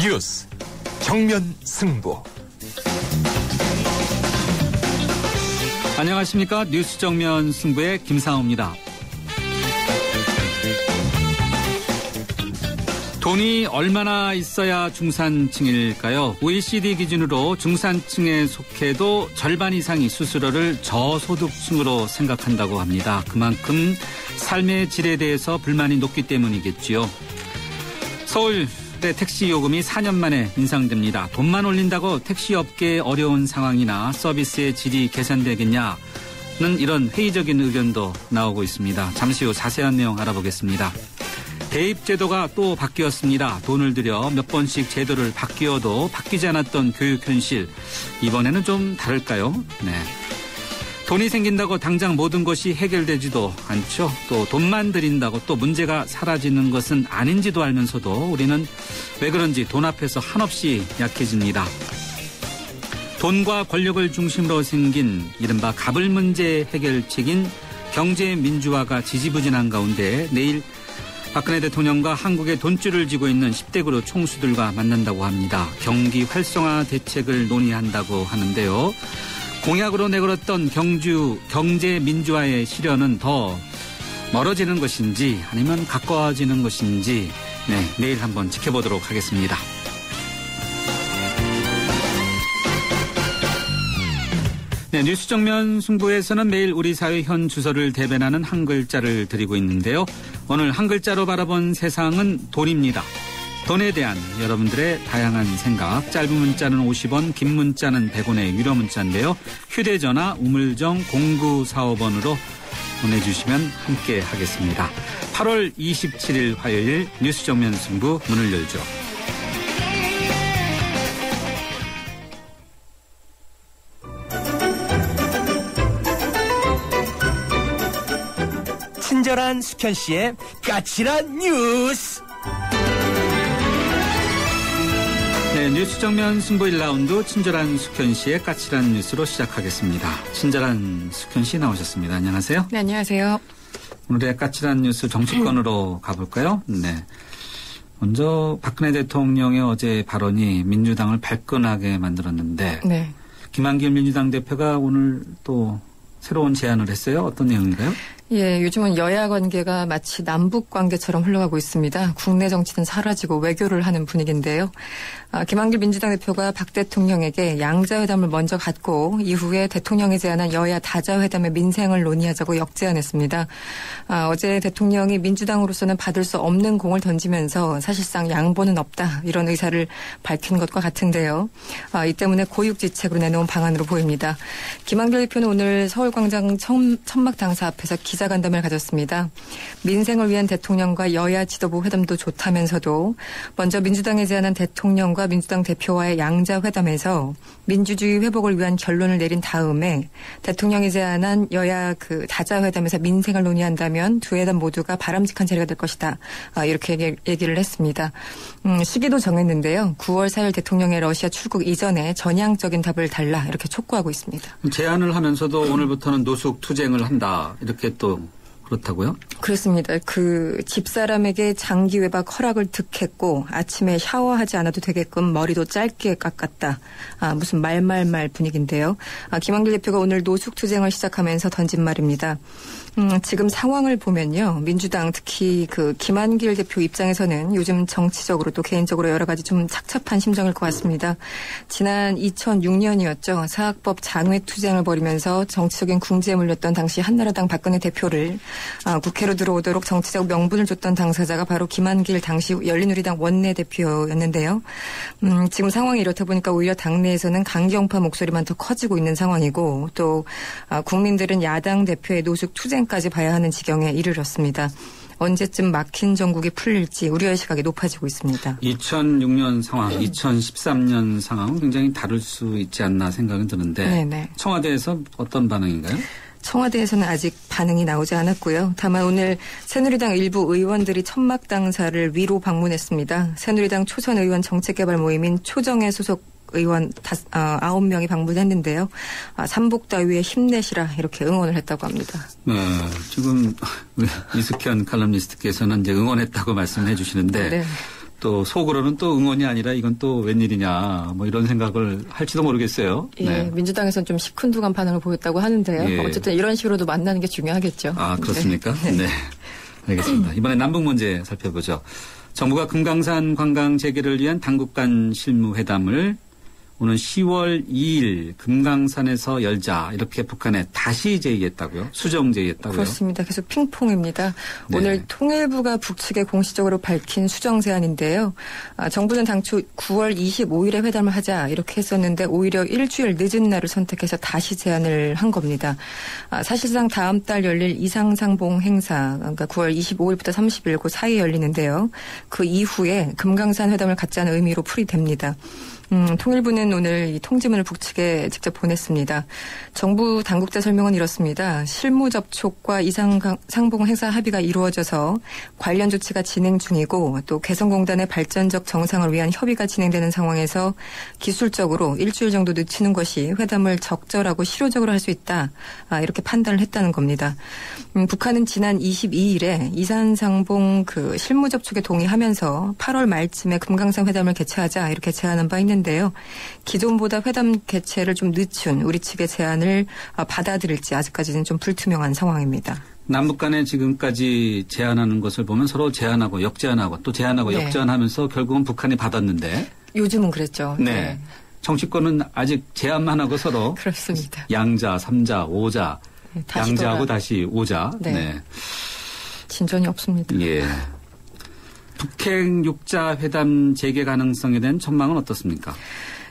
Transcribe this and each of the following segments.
뉴스 정면 승부. 안녕하십니까. 뉴스 정면 승부의 김상우입니다. 돈이 얼마나 있어야 중산층일까요? OECD 기준으로 중산층에 속해도 절반 이상이 스스로를 저소득층으로 생각한다고 합니다. 그만큼 삶의 질에 대해서 불만이 높기 때문이겠지요. 서울의 택시 요금이 4년 만에 인상됩니다. 돈만 올린다고 택시업계의 어려운 상황이나 서비스의 질이 개선되겠냐는 이런 회의적인 의견도 나오고 있습니다. 잠시 후 자세한 내용 알아보겠습니다. 대입제도가 또 바뀌었습니다. 돈을 들여 몇 번씩 제도를 바뀌어도 바뀌지 않았던 교육 현실. 이번에는 좀 다를까요? 네. 돈이 생긴다고 당장 모든 것이 해결되지도 않죠. 또 돈만 들인다고 또 문제가 사라지는 것은 아닌지도 알면서도 우리는 왜 그런지 돈 앞에서 한없이 약해집니다. 돈과 권력을 중심으로 생긴 이른바 갑을 문제 해결책인 경제 민주화가 지지부진한 가운데 내일 박근혜 대통령과 한국의 돈줄을 쥐고 있는 10대 그룹 총수들과 만난다고 합니다. 경기 활성화 대책을 논의한다고 하는데요. 공약으로 내걸었던 경제 민주화의 실현은 더 멀어지는 것인지 아니면 가까워지는 것인지 내일 한번 지켜보도록 하겠습니다. 네, 뉴스 정면 승부에서는 매일 우리 사회 현 주소를 대변하는 한 글자를 드리고 있는데요. 오늘 한 글자로 바라본 세상은 돈입니다. 돈에 대한 여러분들의 다양한 생각, 짧은 문자는 50원, 긴 문자는 100원의 유료 문자인데요. 휴대전화 우물정 0945번으로 보내주시면 함께 하겠습니다. 8월 27일 화요일 뉴스 정면 승부 문을 열죠. 친절한 숙현 씨의 까칠한 뉴스. 네, 뉴스 정면 승부 1라운드 친절한 숙현 씨의 까칠한 뉴스로 시작하겠습니다. 친절한 숙현 씨 나오셨습니다. 안녕하세요. 네, 안녕하세요. 오늘의 까칠한 뉴스 정치권으로 가볼까요? 네. 먼저 박근혜 대통령의 어제 발언이 민주당을 발끈하게 만들었는데 네. 김한길 민주당 대표가 오늘 또 새로운 제안을 했어요. 어떤 내용인가요? 예, 요즘은 여야 관계가 마치 남북 관계처럼 흘러가고 있습니다. 국내 정치는 사라지고 외교를 하는 분위기인데요. 김한길 민주당 대표가 박 대통령에게 양자회담을 먼저 갖고 이후에 대통령이 제안한 여야 다자회담의 민생을 논의하자고 역제안했습니다. 어제 대통령이 민주당으로서는 받을 수 없는 공을 던지면서 사실상 양보는 없다 이런 의사를 밝힌 것과 같은데요. 이 때문에 고육지책으로 내놓은 방안으로 보입니다. 김한길 대표는 오늘 서울광장 천막당사 앞에서 기자간담회를 가졌습니다. 민생을 위한 대통령과 여야 지도부 회담도 좋다면서도 먼저 민주당에 제안한 대통령과 민주당 대표와의 양자회담에서 민주주의 회복을 위한 결론을 내린 다음에 대통령이 제안한 여야 다자회담에서 민생을 논의한다면 두 회담 모두가 바람직한 자리가 될 것이다. 이렇게 얘기를 했습니다. 시기도 정했는데요. 9월 4일 대통령의 러시아 출국 이전에 전향적인 답을 달라 이렇게 촉구하고 있습니다. 제안을 하면서도 오늘부터는 노숙 투쟁을 한다. 이렇게 또 그렇다고요? 그렇습니다. 집사람에게 장기 외박 허락을 득했고 아침에 샤워하지 않아도 되게끔 머리도 짧게 깎았다. 무슨 말말말 분위기인데요. 김한길 대표가 오늘 노숙투쟁을 시작하면서 던진 말입니다. 지금 상황을 보면요. 민주당 특히 김한길 대표 입장에서는 요즘 정치적으로 또 개인적으로 여러 가지 좀 착잡한 심정일 것 같습니다. 지난 2006년이었죠. 사학법 장외투쟁을 벌이면서 정치적인 궁지에 물렸던 당시 한나라당 박근혜 대표를 국회로 들어오도록 정치적 명분을 줬던 당사자가 바로 김한길 당시 열린우리당 원내대표였는데요. 지금 상황이 이렇다 보니까 오히려 당내에서는 강경파 목소리만 더 커지고 있는 상황이고 또 국민들은 야당 대표의 노숙 투쟁까지 봐야 하는 지경에 이르렀습니다. 언제쯤 막힌 전국이 풀릴지 우려의 시각이 높아지고 있습니다. 2006년 상황, 2013년 상황은 굉장히 다를 수 있지 않나 생각은 드는데 네네. 청와대에서 어떤 반응인가요? 청와대에서는 아직 반응이 나오지 않았고요. 다만 오늘 새누리당 일부 의원들이 천막당사를 위로 방문했습니다. 새누리당 초선 의원 정책개발 모임인 초정의 소속 의원 9명이 방문했는데요. 삼복다위에 힘내시라 이렇게 응원을 했다고 합니다. 네, 지금 이숙현 칼럼니스트께서는 이제 응원했다고 말씀해 주시는데 네. 또 속으로는 또 응원이 아니라 이건 또 웬일이냐 뭐 이런 생각을 할지도 모르겠어요. 예, 네. 민주당에서는 좀 시큰둥한 반응을 보였다고 하는데요. 예. 어쨌든 이런 식으로도 만나는 게 중요하겠죠. 아, 그렇습니까? 네. 네. 알겠습니다. 이번에 남북 문제 살펴보죠. 정부가 금강산 관광 재개를 위한 당국 간 실무회담을 오는 10월 2일 금강산에서 열자 이렇게 북한에 다시 제의했다고요? 수정 제의했다고요? 그렇습니다. 계속 핑퐁입니다. 네. 오늘 통일부가 북측에 공식적으로 밝힌 수정 제안인데요. 정부는 당초 9월 25일에 회담을 하자 이렇게 했었는데 오히려 일주일 늦은 날을 선택해서 다시 제안을 한 겁니다. 사실상 다음 달 열릴 이상상봉 행사, 그러니까 9월 25일부터 30일 그 사이에 열리는데요. 그 이후에 금강산 회담을 갖자는 의미로 풀이됩니다. 통일부는 오늘 이 통지문을 북측에 직접 보냈습니다. 정부 당국자 설명은 이렇습니다. 실무 접촉과 이상상봉 행사 합의가 이루어져서 관련 조치가 진행 중이고 또 개성공단의 발전적 정상을 위한 협의가 진행되는 상황에서 기술적으로 일주일 정도 늦추는 것이 회담을 적절하고 실효적으로 할 수 있다. 이렇게 판단을 했다는 겁니다. 북한은 지난 22일에 이산상봉 그 실무 접촉에 동의하면서 8월 말쯤에 금강산 회담을 개최하자 이렇게 제안한 바 있는데요. 기존보다 회담 개최를 좀 늦춘 우리 측의 제안을 받아들일지 아직까지는 좀 불투명한 상황입니다. 남북 간에 지금까지 제안하는 것을 보면 서로 제안하고 역제안하고 또 제안하고 네. 역제안하면서 결국은 북한이 받았는데. 요즘은 그랬죠. 네. 정치권은 아직 제안만 하고 서로. 그렇습니다. 양자, 삼자, 오자. 네, 다시 양자하고 다시 오자. 네. 네. 진전이 없습니다. 예. 북핵 육자 회담 재개 가능성에 대한 전망은 어떻습니까?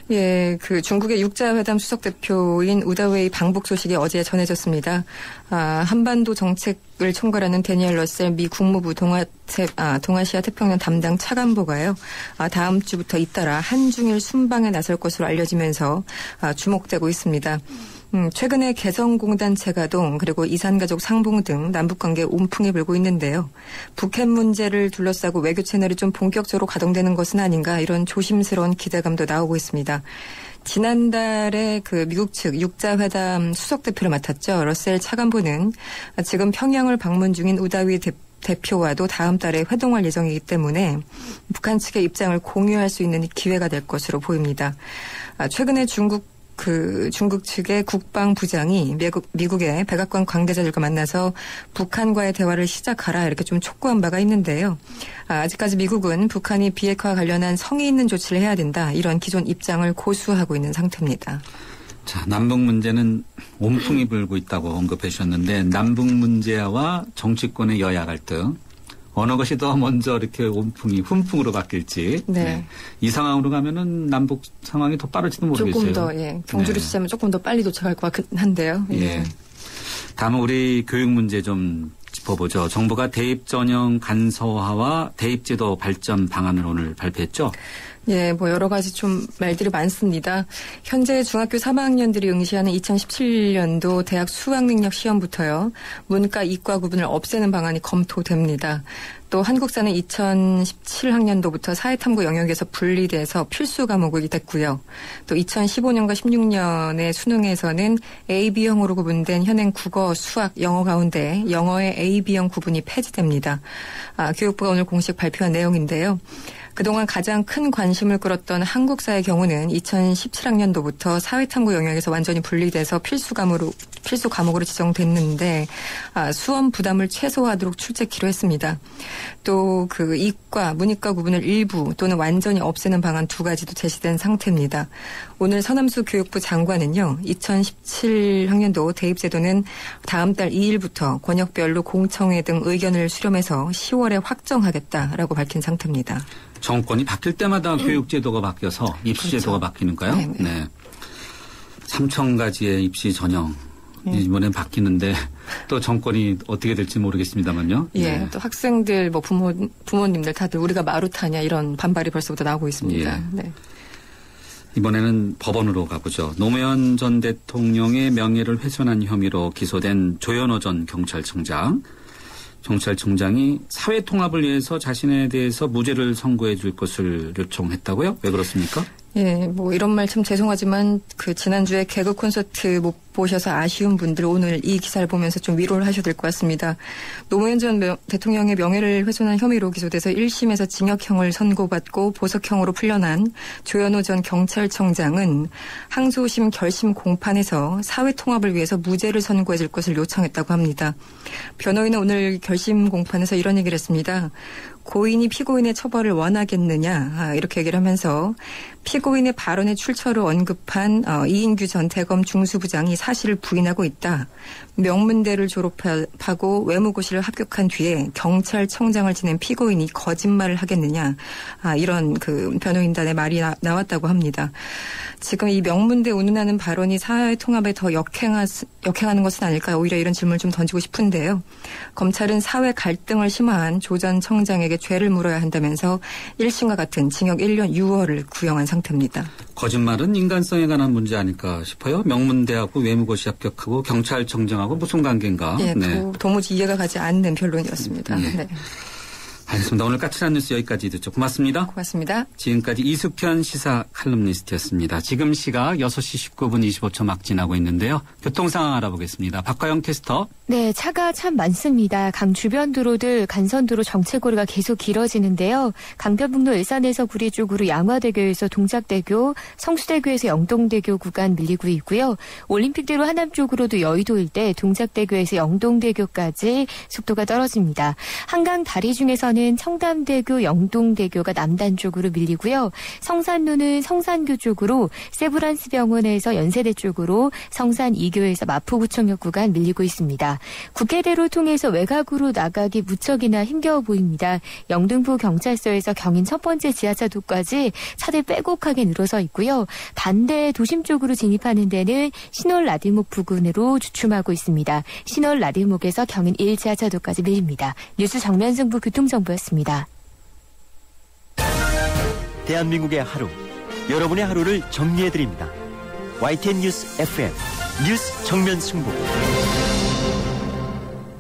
예, 그 중국의 육자회담 수석 대표인 우다웨이 방북 소식이 어제 전해졌습니다. 한반도 정책을 총괄하는 데니얼 러셀 미 국무부 동아시아 태평양 담당 차관보가요. 다음 주부터 잇따라 한중일 순방에 나설 것으로 알려지면서 주목되고 있습니다. 최근에 개성공단 재가동 그리고 이산가족 상봉 등 남북관계에 온풍이 불고 있는데요. 북핵 문제를 둘러싸고 외교 채널이 좀 본격적으로 가동되는 것은 아닌가 이런 조심스러운 기대감도 나오고 있습니다. 지난달에 그 미국 측 육자회담 수석 대표를 맡았죠. 러셀 차관보는 지금 평양을 방문 중인 우다위 대표와도 다음 달에 회동할 예정이기 때문에 북한 측의 입장을 공유할 수 있는 기회가 될 것으로 보입니다. 최근에 중국 측의 국방부장이 미국의 백악관 관계자들과 만나서 북한과의 대화를 시작하라 이렇게 좀 촉구한 바가 있는데요. 아직까지 미국은 북한이 비핵화와 관련한 성의 있는 조치를 해야 된다 이런 기존 입장을 고수하고 있는 상태입니다. 자, 남북 문제는 온풍이 불고 있다고 언급해 주셨는데 남북 문제와 정치권의 여야 갈등 어느 것이 더 먼저 이렇게 온풍이 훈풍으로 바뀔지. 네. 네. 이 상황으로 가면은 남북 상황이 더 빠를지도 모르겠어요. 조금 더, 예. 경주를 치자면 조금 더 빨리 도착할 것 같긴 한데요. 예. 다음은 우리 교육 문제 좀 짚어보죠. 정부가 대입 전형 간소화와 대입제도 발전 방안을 오늘 발표했죠. 예, 뭐 여러 가지 좀 말들이 많습니다. 현재 중학교 3학년들이 응시하는 2017년도 대학 수학능력 시험부터요. 문과, 이과 구분을 없애는 방안이 검토됩니다. 또 한국사는 2017학년도부터 사회탐구 영역에서 분리돼서 필수 과목이 됐고요. 또 2015년과 16년의 수능에서는 A, B형으로 구분된 현행 국어, 수학, 영어 가운데 영어의 A, B형 구분이 폐지됩니다. 교육부가 오늘 공식 발표한 내용인데요. 그동안 가장 큰 관심을 끌었던 한국사의 경우는 2017학년도부터 사회탐구 영역에서 완전히 분리돼서 필수 과목으로 지정됐는데 수험 부담을 최소화하도록 출제키로 했습니다. 또 그 이과, 문이과 구분을 일부 또는 완전히 없애는 방안 두 가지도 제시된 상태입니다. 오늘 서남수 교육부 장관은요. 2017학년도 대입제도는 다음 달 2일부터 권역별로 공청회 등 의견을 수렴해서 10월에 확정하겠다라고 밝힌 상태입니다. 정권이 바뀔 때마다 교육제도가 바뀌어서 입시제도가 그렇죠. 바뀌는가요? 네네. 네. 3,000가지의 입시 전형. 이번엔 바뀌는데 또 정권이 어떻게 될지 모르겠습니다만요. 예, 네. 또 학생들, 뭐 부모님들 다들 우리가 마루타냐 이런 반발이 벌써부터 나오고 있습니다. 예. 네. 이번에는 법원으로 가보죠. 노무현 전 대통령의 명예를 훼손한 혐의로 기소된 조현호 전 경찰청장이 사회 통합을 위해서 자신에 대해서 무죄를 선고해 줄 것을 요청했다고요? 왜 그렇습니까? 예, 뭐 이런 말 참 죄송하지만 그 지난주에 개그 콘서트 못 보셔서 아쉬운 분들 오늘 이 기사를 보면서 좀 위로를 하셔야 될 것 같습니다. 노무현 전 대통령의 명예를 훼손한 혐의로 기소돼서 1심에서 징역형을 선고받고 보석형으로 풀려난 조현오 전 경찰청장은 항소심 결심 공판에서 사회 통합을 위해서 무죄를 선고해 줄 것을 요청했다고 합니다. 변호인은 오늘 결심 공판에서 이런 얘기를 했습니다. 고인이 피고인의 처벌을 원하겠느냐 이렇게 얘기를 하면서 피고인의 발언의 출처를 언급한 이인규 전 대검 중수부장이 사실을 부인하고 있다. 명문대를 졸업하고 외무고시를 합격한 뒤에 경찰청장을 지낸 피고인이 거짓말을 하겠느냐. 이런 그 변호인단의 말이 나왔다고 합니다. 지금 이 명문대 운운하는 발언이 사회 통합에 더 역행하는 것은 아닐까요? 오히려 이런 질문을 좀 던지고 싶은데요. 검찰은 사회 갈등을 심화한 조 전 청장에게 죄를 물어야 한다면서 1심과 같은 징역 1년 6월을 구형한 상태입니다. 거짓말은 인간성에 관한 문제 아닐까 싶어요. 명문대하고 외무고시 합격하고 경찰청장하고 무슨 관계인가. 예, 네. 도무지 이해가 가지 않는 변론이었습니다. 네. 네. 알겠습니다. 오늘 까칠한 뉴스 여기까지 듣죠. 고맙습니다. 고맙습니다. 지금까지 이숙현 시사 칼럼니스트였습니다. 지금 시각 6시 19분 25초 막 지나고 있는데요. 교통 상황 알아보겠습니다. 박가영 캐스터. 네, 차가 참 많습니다. 강 주변 도로들 간선도로 정체거리가 계속 길어지는데요. 강변북로 일산에서 구리 쪽으로 양화대교에서 동작대교, 성수대교에서 영동대교 구간 밀리고 있고요. 올림픽대로 하남 쪽으로도 여의도 일대 동작대교에서 영동대교까지 속도가 떨어집니다. 한강 다리 중에서는 청담대교, 영동대교가 남단 쪽으로 밀리고요. 성산로는 성산교 쪽으로 세브란스 병원에서 연세대 쪽으로 성산 2교에서 마포구청역 구간 밀리고 있습니다. 국회대로 통해서 외곽으로 나가기 무척이나 힘겨워 보입니다. 영등포 경찰서에서 경인 첫 번째 지하차도까지 차들 빼곡하게 늘어서 있고요. 반대 도심 쪽으로 진입하는 데는 신월 라디목 부근으로 주춤하고 있습니다. 신월 라디목에서 경인 1지하차도까지 밀립니다. 뉴스 정면승부 교통정보였습니다. 대한민국의 하루, 여러분의 하루를 정리해드립니다. YTN 뉴스 FM 뉴스 정면 승부.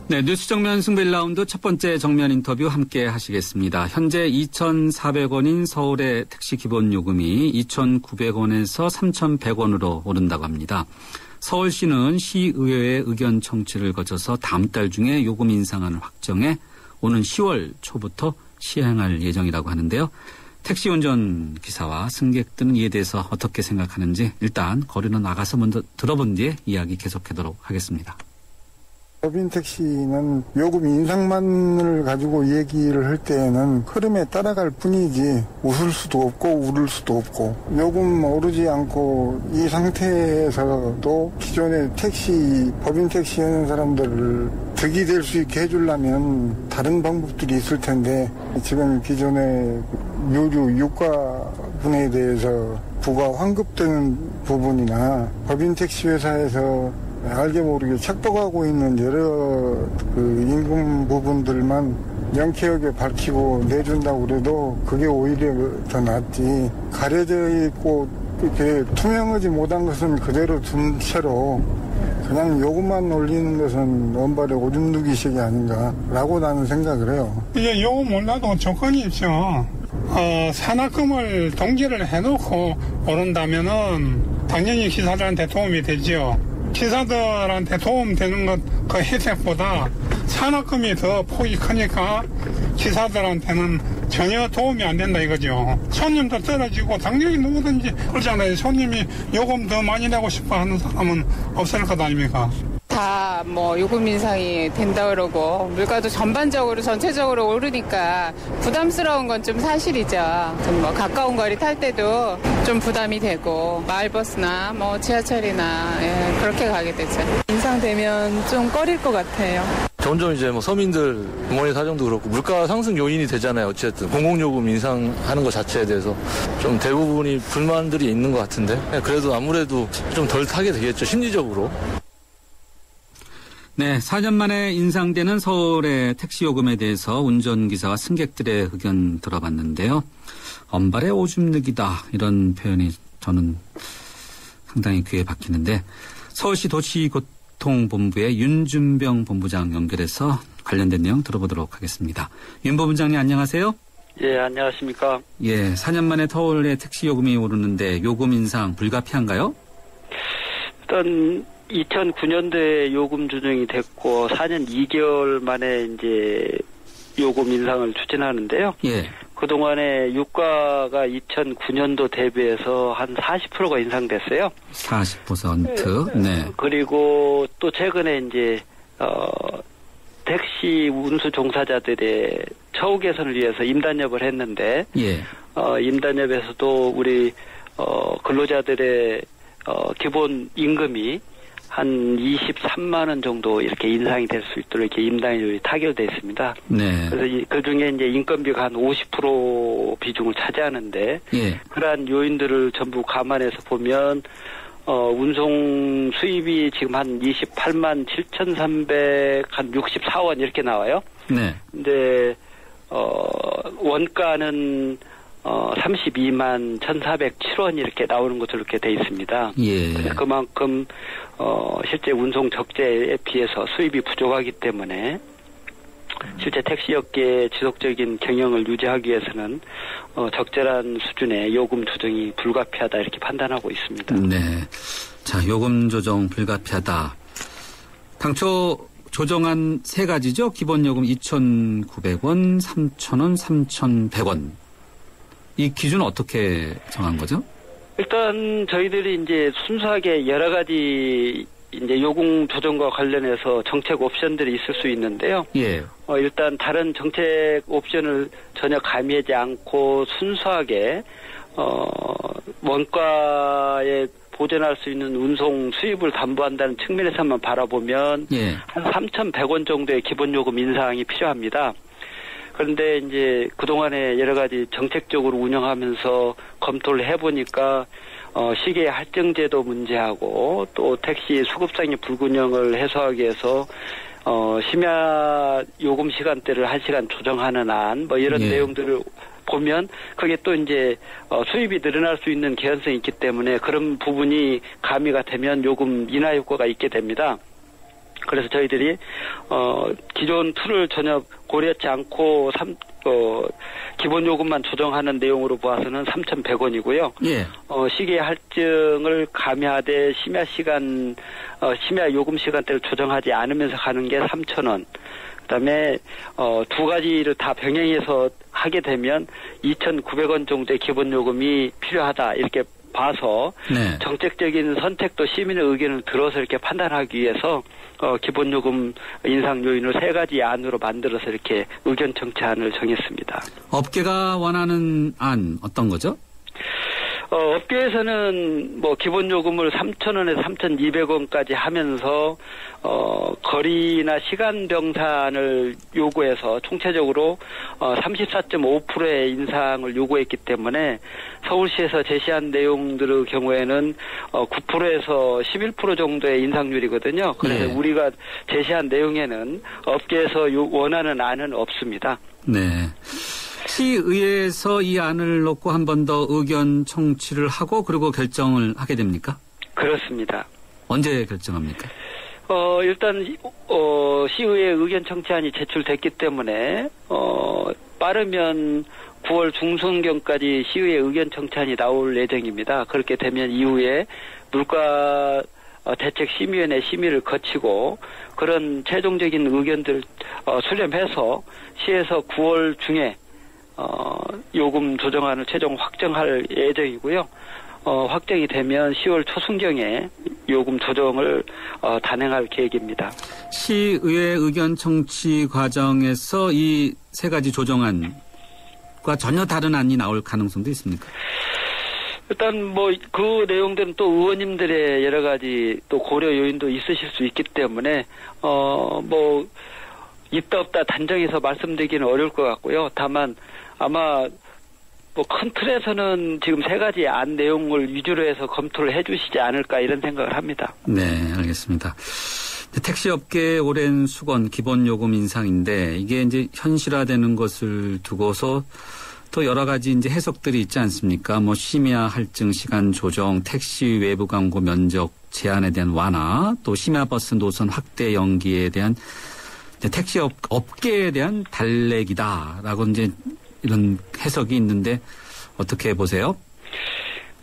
네, 뉴스 정면 승부 1라운드 첫 번째 정면 인터뷰 함께 하시겠습니다. 현재 2,400원인 서울의 택시 기본 요금이 2,900원에서 3,100원으로 오른다고 합니다. 서울시는 시의회의 의견 청취를 거쳐서 다음 달 중에 요금 인상안을 확정해 오는 10월 초부터 시행할 예정이라고 하는데요. 택시 운전 기사와 승객들은 이에 대해서 어떻게 생각하는지 일단 거리로 나가서 먼저 들어본 뒤에 이야기 계속하도록 하겠습니다. 법인 택시는 요금 인상만을 가지고 얘기를 할 때에는 흐름에 따라갈 뿐이지 웃을 수도 없고 울을 수도 없고, 요금 오르지 않고 이 상태에서도 기존의 법인 택시 하는 사람들을 득이 될 수 있게 해주려면 다른 방법들이 있을 텐데, 지금 기존의 유류 유가분에 대해서 부가 환급되는 부분이나 법인 택시 회사에서 알게 모르게 착복하고 있는 여러 임금 부분들만 명쾌하게 밝히고 내준다고 그래도 그게 오히려 더 낫지, 가려져 있고 이렇게 투명하지 못한 것은 그대로 둔 채로 그냥 요금만 올리는 것은 원발의 오줌 누기식이 아닌가라고 나는 생각을 해요. 이제 요금 올라도 조건이 있죠. 산학금을 동기를 해놓고 오른다면은 당연히 기사들한테 도움이 되지요. 기사들한테 도움되는 것 그 혜택보다 산학금이 더 폭이 크니까 기사들한테는 전혀 도움이 안 된다 이거죠. 손님도 떨어지고 당연히 누구든지 그러잖아요. 손님이 요금 더 많이 내고 싶어 하는 사람은 없을 것 아닙니까? 다 뭐 요금 인상이 된다 그러고 물가도 전반적으로 전체적으로 오르니까 부담스러운 건 좀 사실이죠. 좀 뭐 가까운 거리 탈 때도 좀 부담이 되고 마을버스나 뭐 지하철이나 그렇게 가게 되죠. 인상되면 좀 꺼릴 것 같아요. 점점 이제 뭐 서민들 부모님 사정도 그렇고 물가 상승 요인이 되잖아요. 어쨌든 공공요금 인상하는 것 자체에 대해서 좀 대부분이 불만들이 있는 것 같은데, 그래도 아무래도 좀 덜 타게 되겠죠, 심리적으로. 네, 4년 만에 인상되는 서울의 택시 요금에 대해서 운전기사와 승객들의 의견 들어봤는데요. 엄발의 오줌 누기다, 이런 표현이 저는 상당히 귀에 박히는데, 서울시 도시교통본부의 윤준병 본부장 연결해서 관련된 내용 들어보도록 하겠습니다. 윤 본부장님 안녕하세요. 예, 안녕하십니까. 예, 4년 만에 서울의 택시 요금이 오르는데 요금 인상 불가피한가요? 일단 2009년도에 요금 조정이 됐고 4년 2개월 만에 이제 요금 인상을 추진하는데요. 예. 그동안에 유가가 2009년도 대비해서 한 40%가 인상됐어요. 40%. 네. 그리고 또 최근에 이제 택시 운수 종사자들의 처우 개선을 위해서 임단협을 했는데, 예. 임단협에서도 우리 근로자들의 기본 임금이 한 23만 원 정도 이렇게 인상이 될 수 있도록 이렇게 임단협이 타결돼 있습니다. 네. 그래서 그 중에 이제 인건비가 한 50% 비중을 차지하는데, 예. 그러한 요인들을 전부 감안해서 보면 운송 수입이 지금 한 28만 7,364원 이렇게 나와요. 네. 근데 원가는 32만 1,407원 이렇게 나오는 것으로 이렇게 돼 있습니다. 예. 그만큼 실제 운송 적재에 비해서 수입이 부족하기 때문에 실제 택시업계의 지속적인 경영을 유지하기 위해서는 적절한 수준의 요금 조정이 불가피하다 이렇게 판단하고 있습니다. 네. 자, 요금 조정 불가피하다. 당초 조정한 세 가지죠. 기본 요금 2,900원, 3,000원, 3,100원. 이 기준은 어떻게 정한 거죠? 일단 저희들이 이제 순수하게 여러 가지 이제 요금 조정과 관련해서 정책 옵션들이 있을 수 있는데요. 예. 일단 다른 정책 옵션을 전혀 가미하지 않고 순수하게 원가에 보전할 수 있는 운송 수입을 담보한다는 측면에서만 바라보면 예. 한 3,100원 정도의 기본 요금 인상이 필요합니다. 그런데 이제 그동안에 여러 가지 정책적으로 운영하면서 검토를 해보니까 시계 할증제도 문제하고 또 택시 수급상의 불균형을 해소하기 위해서 심야 요금 시간대를 1시간 조정하는 안 뭐 이런 예. 내용들을 보면 그게 또 이제 수입이 늘어날 수 있는 개연성이 있기 때문에 그런 부분이 가미가 되면 요금 인하 효과가 있게 됩니다. 그래서 저희들이 기존 툴을 전혀 고려하지 않고 기본 요금만 조정하는 내용으로 보아서는 3,100원이고요. 예. 시계 할증을 가미하되 심야 요금 시간대를 조정하지 않으면서 가는 게 3,000원. 그다음에 두 가지를 다 병행해서 하게 되면 2,900원 정도의 기본 요금이 필요하다 이렇게 봐서 네. 정책적인 선택도 시민의 의견을 들어서 이렇게 판단하기 위해서 기본 요금 인상 요인을 세 가지 안으로 만들어서 이렇게 의견 청취안을 정했습니다. 업계가 원하는 안 어떤 거죠? 업계에서는 뭐 기본 요금을 3,000원에서 3,200원까지 하면서 거리나 시간 병산을 요구해서 총체적으로 34.5%의 인상을 요구했기 때문에 서울시에서 제시한 내용들의 경우에는 9%에서 11% 정도의 인상률이거든요. 그래서 네. 우리가 제시한 내용에는 업계에서 원하는 안은 없습니다. 네. 시의회에서 이 안을 놓고 한 번 더 의견 청취를 하고 그리고 결정을 하게 됩니까? 그렇습니다. 언제 결정합니까? 일단 시의회 의견 청취안이 제출됐기 때문에 빠르면 9월 중순경까지 시의회 의견 청취안이 나올 예정입니다. 그렇게 되면 이후에 물가 대책 심의위원회 심의를 거치고 그런 최종적인 의견들 수렴해서 시에서 9월 중에 요금 조정안을 최종 확정할 예정이고요. 확정이 되면 10월 초순경에 요금 조정을 단행할 계획입니다. 시의회 의견 청취 과정에서 이 세 가지 조정안과 전혀 다른 안이 나올 가능성도 있습니까? 일단 뭐 그 내용들은 또 의원님들의 여러 가지 또 고려 요인도 있으실 수 있기 때문에 뭐 있다 없다 단정해서 말씀드리기는 어려울 것 같고요. 다만 아마 뭐 큰 틀에서는 지금 세 가지 안 내용을 위주로 해서 검토를 해주시지 않을까 이런 생각을 합니다. 네, 알겠습니다. 택시업계의 오랜 수건 기본 요금 인상인데 이게 이제 현실화되는 것을 두고서 또 여러 가지 이제 해석들이 있지 않습니까? 뭐 심야 할증 시간 조정, 택시 외부 광고 면적 제한에 대한 완화, 또 심야 버스 노선 확대 연기에 대한 택시 업계에 대한 달래기다라고 이제 이런 해석이 있는데 어떻게 보세요?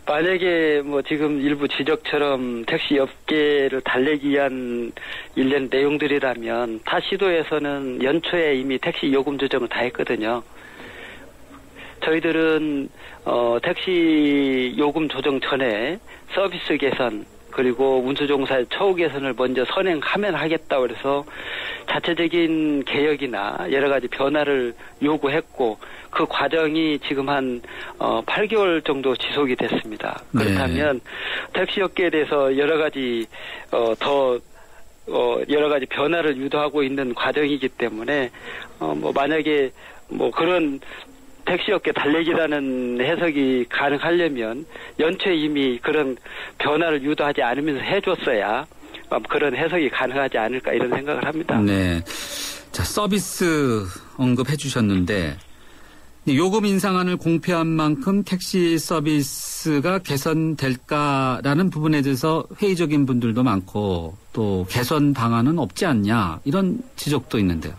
만약에 뭐 지금 일부 지적처럼 택시 업계를 달래기 위한 일련 내용들이라면 타 시도에서는 연초에 이미 택시 요금 조정을 다 했거든요. 저희들은 택시 요금 조정 전에 서비스 개선 그리고 운수종사의 처우 개선을 먼저 선행하면 하겠다고 해서 자체적인 개혁이나 여러 가지 변화를 요구했고 그 과정이 지금 한 8개월 정도 지속이 됐습니다. 그렇다면 택시업계에 대해서 여러 가지 여러 가지 변화를 유도하고 있는 과정이기 때문에 뭐 만약에 뭐 그런 택시업계 달래기라는 해석이 가능하려면 연초에 이미 그런 변화를 유도하지 않으면서 해줬어야 그런 해석이 가능하지 않을까 이런 생각을 합니다. 네. 자, 서비스 언급해 주셨는데 요금 인상안을 공표한 만큼 택시 서비스가 개선될까라는 부분에 대해서 회의적인 분들도 많고 또 개선 방안은 없지 않냐 이런 지적도 있는데요.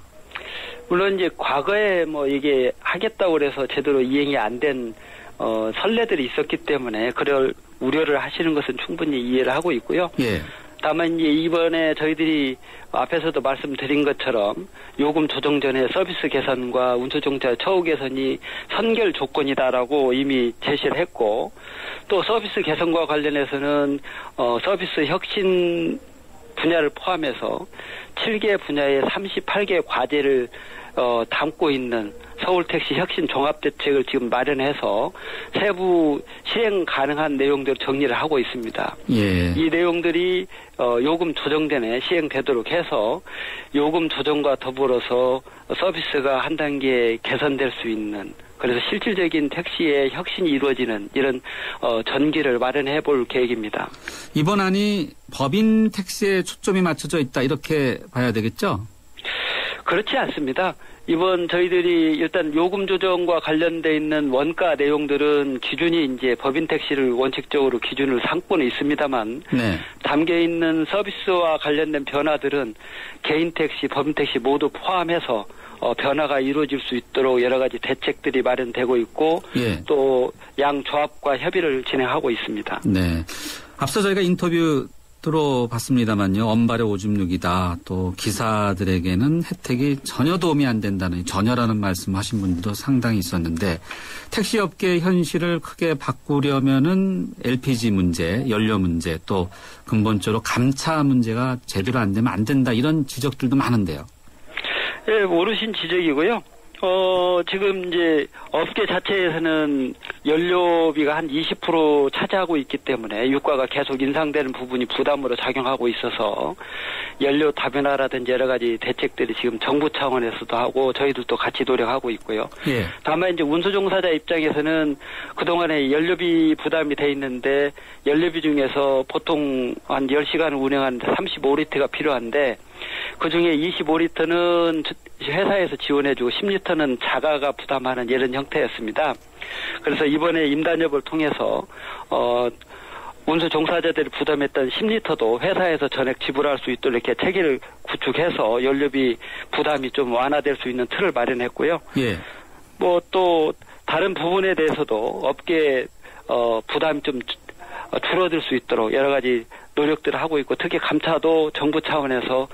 물론 이제 과거에 뭐 이게 하겠다고 그래서 제대로 이행이 안 된 선례들이 있었기 때문에 그럴 우려를 하시는 것은 충분히 이해를 하고 있고요. 예. 다만 이제 이번에 저희들이 앞에서도 말씀드린 것처럼 요금 조정 전에 서비스 개선과 운수종사 처우 개선이 선결 조건이다라고 이미 제시를 했고 또 서비스 개선과 관련해서는 서비스 혁신 분야를 포함해서 7개 분야의 38개 과제를 담고 있는 서울택시 혁신 종합대책을 지금 마련해서 세부 시행 가능한 내용들을 정리를 하고 있습니다. 예. 이 내용들이 요금 조정 전에 시행되도록 해서 요금 조정과 더불어서 서비스가 한 단계 개선될 수 있는 그래서 실질적인 택시의 혁신이 이루어지는 이런 전기를 마련해 볼 계획입니다. 이번 안이 법인 택시에 초점이 맞춰져 있다 이렇게 봐야 되겠죠? 그렇지 않습니다. 이번 저희들이 일단 요금 조정과 관련돼 있는 원가 내용들은 기준이 이제 법인 택시를 원칙적으로 기준을 삼고는 있습니다만 네. 담겨 있는 서비스와 관련된 변화들은 개인 택시, 법인 택시 모두 포함해서 변화가 이루어질 수 있도록 여러 가지 대책들이 마련되고 있고 예. 또 양 조합과 협의를 진행하고 있습니다. 네. 앞서 저희가 인터뷰 들어봤습니다만요. 엄발의 오줌누기다. 또 기사들에게는 혜택이 전혀 도움이 안 된다는 전혀라는 말씀하신 분들도 상당히 있었는데 택시업계의 현실을 크게 바꾸려면은 LPG 문제, 연료 문제 또 근본적으로 감차 문제가 제대로 안 되면 안 된다 이런 지적들도 많은데요. 예, 오르신 지적이고요. 지금 이제 업계 자체에서는 연료비가 한 20% 차지하고 있기 때문에 유가가 계속 인상되는 부분이 부담으로 작용하고 있어서 연료 다변화라든지 여러 가지 대책들이 지금 정부 차원에서도 하고 저희들도 같이 노력하고 있고요. 예. 다만 이제 운수종사자 입장에서는 그동안에 연료비 부담이 돼 있는데 연료비 중에서 보통 한 10시간을 운행하는데 35리터가 필요한데 그중에 25리터는 회사에서 지원해주고 10리터는 자가가 부담하는 이런 형태였습니다. 그래서 이번에 임단협을 통해서 운수 종사자들이 부담했던 10리터도 회사에서 전액 지불할 수 있도록 이렇게 체계를 구축해서 연료비 부담이 좀 완화될 수 있는 틀을 마련했고요. 예. 뭐 또 다른 부분에 대해서도 업계 부담이 좀 줄어들 수 있도록 여러 가지 노력들을 하고 있고 특히 감차도 정부 차원에서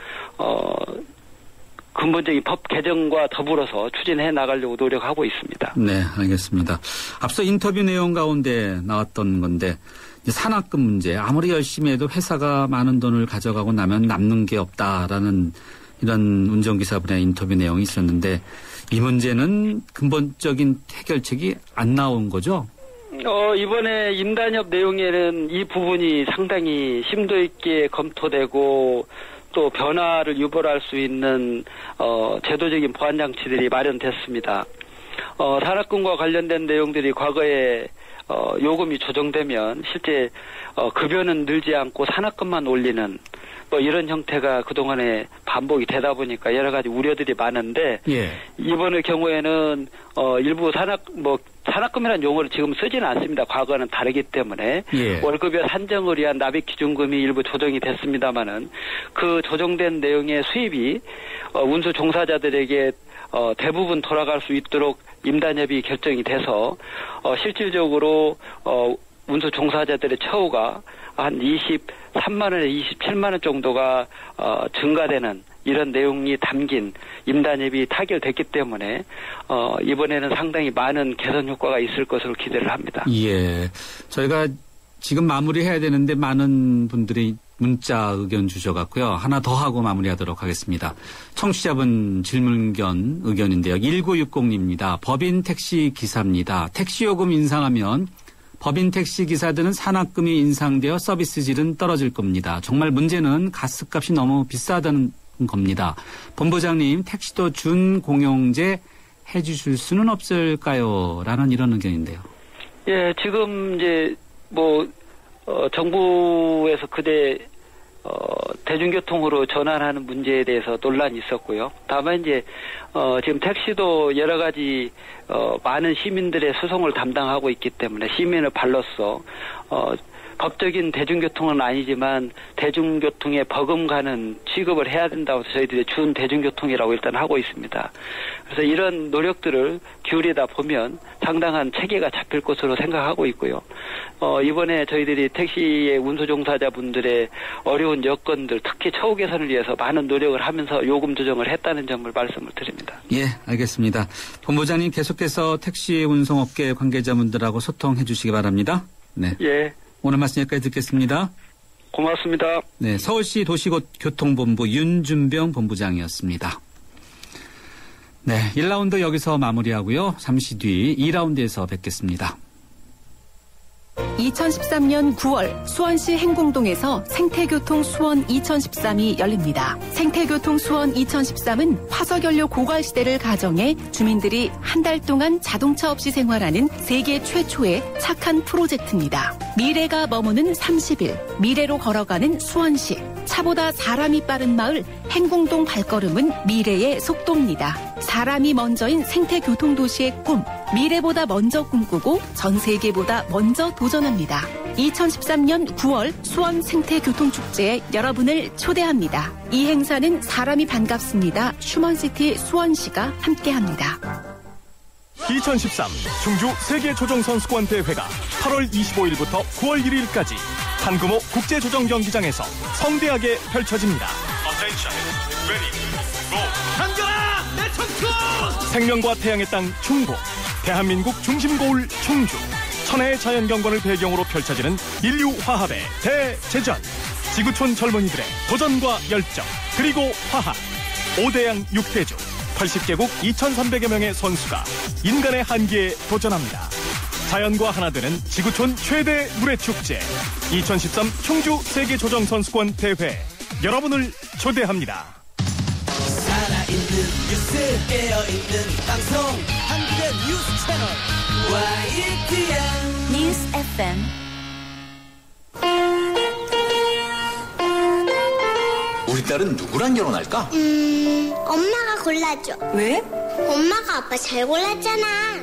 근본적인 법 개정과 더불어서 추진해 나가려고 노력하고 있습니다. 네, 알겠습니다. 앞서 인터뷰 내용 가운데 나왔던 건데 산학금 문제 아무리 열심히 해도 회사가 많은 돈을 가져가고 나면 남는 게 없다라는 이런 운전기사 분야의 인터뷰 내용이 있었는데 이 문제는 근본적인 해결책이 안 나온 거죠? 이번에 임단협 내용에는 이 부분이 상당히 심도 있게 검토되고 또 변화를 유발할 수 있는 제도적인 보완 장치들이 마련됐습니다. 산학금과 관련된 내용들이 과거에 요금이 조정되면 실제 급여는 늘지 않고 산학금만 올리는 뭐 이런 형태가 그동안에 반복이 되다 보니까 여러 가지 우려들이 많은데 예. 이번의 경우에는 일부 산학금이라는 용어를 지금 쓰지는 않습니다. 과거는 다르기 때문에 예. 월급의 산정을 위한 납입 기준금이 일부 조정이 됐습니다마는 그 조정된 내용의 수입이 운수 종사자들에게 대부분 돌아갈 수 있도록 임단협이 결정이 돼서 실질적으로 운수 종사자들의 처우가 한 23만 원에 27만 원 정도가 증가되는 이런 내용이 담긴 임단협이 타결됐기 때문에 이번에는 상당히 많은 개선 효과가 있을 것으로 기대를 합니다. 예, 저희가 지금 마무리해야 되는데 많은 분들이 문자 의견 주셔갖고요. 하나 더 하고 마무리하도록 하겠습니다. 청취자분 질문견 의견인데요. 1960입니다. 법인 택시 기사입니다. 택시요금 인상하면 법인 택시 기사들은 산학금이 인상되어 서비스질은 떨어질 겁니다. 정말 문제는 가스값이 너무 비싸다는 겁니다. 본부장님, 택시도 준공영제 해주실 수는 없을까요? 라는 이런 의견인데요. 예, 지금 이제 정부에서 그대 대중교통으로 전환하는 문제에 대해서 논란이 있었고요. 다만 이제 지금 택시도 여러 가지 많은 시민들의 수송을 담당하고 있기 때문에 시민의 발로서 법적인 대중교통은 아니지만 대중교통에 버금가는 취급을 해야 된다고 해서 저희들이 준 대중교통이라고 일단 하고 있습니다. 그래서 이런 노력들을 기울이다 보면 상당한 체계가 잡힐 것으로 생각하고 있고요. 이번에 저희들이 택시의 운수종사자분들의 어려운 여건들, 특히 처우 개선을 위해서 많은 노력을 하면서 요금 조정을 했다는 점을 말씀을 드립니다. 예, 알겠습니다. 본부장님 계속해서 택시 운송업계 관계자분들하고 소통해 주시기 바랍니다. 네. 예. 오늘 말씀 여기까지 듣겠습니다. 고맙습니다. 네, 서울시 도시교통본부 윤준병 본부장이었습니다. 네, 1라운드 여기서 마무리하고요. 잠시 뒤 2라운드에서 뵙겠습니다. 2013년 9월 수원시 행궁동에서 생태교통 수원 2013이 열립니다. 생태교통 수원 2013은 화석연료 고갈 시대를 가정해 주민들이 한 달 동안 자동차 없이 생활하는 세계 최초의 착한 프로젝트입니다. 미래가 머무는 30일, 미래로 걸어가는 수원시. 차보다 사람이 빠른 마을 행궁동 발걸음은 미래의 속도입니다. 사람이 먼저인 생태교통도시의 꿈, 미래보다 먼저 꿈꾸고 전 세계보다 먼저 도전합니다. 2013년 9월 수원 생태교통축제에 여러분을 초대합니다. 이 행사는 사람이 반갑습니다. 휴먼시티 수원시가 함께합니다. 2013 충주 세계조정선수권 대회가 8월 25일부터 9월 1일까지 한금호 국제조정경기장에서 성대하게 펼쳐집니다. 당겨라 내 청춘! 생명과 태양의 땅 충북, 대한민국 중심고을 충주, 천혜의 자연경관을 배경으로 펼쳐지는 인류화합의 대제전. 지구촌 젊은이들의 도전과 열정, 그리고 화합. 5대양 6대주 80개국 2,300여 명의 선수가 인간의 한계에 도전합니다. 자연과 하나 되는 지구촌 최대 물회축제 2013 충주 세계조정선수권 대회, 여러분을 초대합니다. 살아있는 뉴스, 깨어있는 방송, 한국의 뉴스 채널 YTN 뉴스 FM. 우리 딸은 누구랑 결혼할까? 엄마가 골라줘. 왜? 엄마가 아빠 잘 골랐잖아.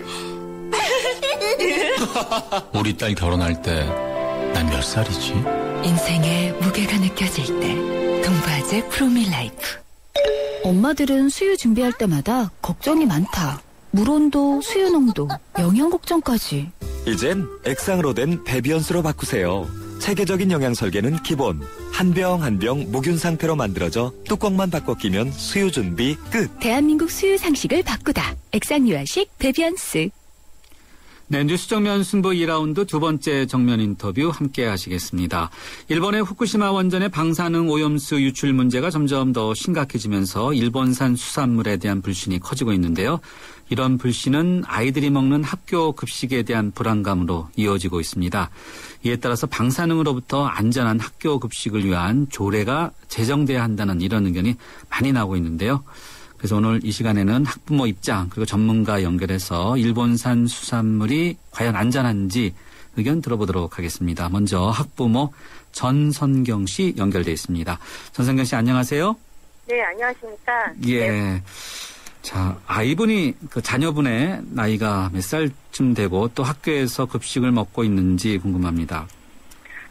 우리 딸 결혼할 때 난 몇 살이지? 인생의 무게가 느껴질 때 동바제 프로밀라이프. 엄마들은 수유 준비할 때마다 걱정이 많다. 물온도, 수유농도, 영양 걱정까지. 이젠 액상으로 된 배비언수로 바꾸세요. 체계적인 영양 설계는 기본. 한 병 한 병 무균 상태로 만들어져 뚜껑만 바꿔 끼면 수유 준비 끝. 대한민국 수유 상식을 바꾸다. 액상유아식 배비언스. 네, 뉴스 정면 승부 2라운드 두 번째 정면 인터뷰 함께 하시겠습니다. 일본의 후쿠시마 원전의 방사능 오염수 유출 문제가 점점 더 심각해지면서 일본산 수산물에 대한 불신이 커지고 있는데요. 이런 불신은 아이들이 먹는 학교 급식에 대한 불안감으로 이어지고 있습니다. 이에 따라서 방사능으로부터 안전한 학교 급식을 위한 조례가 제정돼야 한다는 이런 의견이 많이 나오고 있는데요. 그래서 오늘 이 시간에는 학부모 입장 그리고 전문가 연결해서 일본산 수산물이 과연 안전한지 의견 들어보도록 하겠습니다. 먼저 학부모 전선경 씨 연결돼 있습니다. 전선경 씨 안녕하세요. 네, 안녕하십니까. 예. 네. 자, 아이분이 그 자녀분의 나이가 몇 살쯤 되고 또 학교에서 급식을 먹고 있는지 궁금합니다.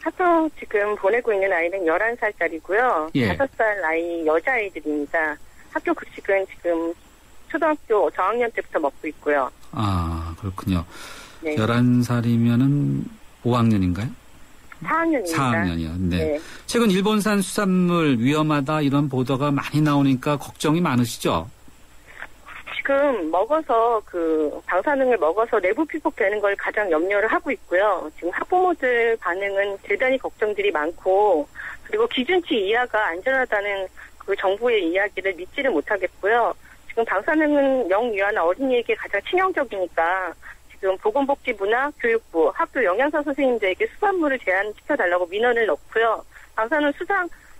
학교 지금 보내고 있는 아이는 11살짜리고요. 예. 5살 나이 여자아이들입니다. 학교 급식은 지금 초등학교 저학년 때부터 먹고 있고요. 아, 그렇군요. 네. 11살이면은 5학년인가요? 4학년입니다. 4학년이요. 네. 네. 최근 일본산 수산물 위험하다 이런 보도가 많이 나오니까 걱정이 많으시죠? 지금 먹어서 방사능을 먹어서 내부 피폭되는 걸 가장 염려를 하고 있고요. 지금 학부모들 반응은 대단히 걱정들이 많고, 그리고 기준치 이하가 안전하다는 그 정부의 이야기를 믿지를 못하겠고요. 지금 방사능은 영유아나 어린이에게 가장 치명적이니까 지금 보건복지부나 교육부, 학교 영양사 선생님들에게 수산물을 제한시켜달라고 민원을 넣고요. 방사능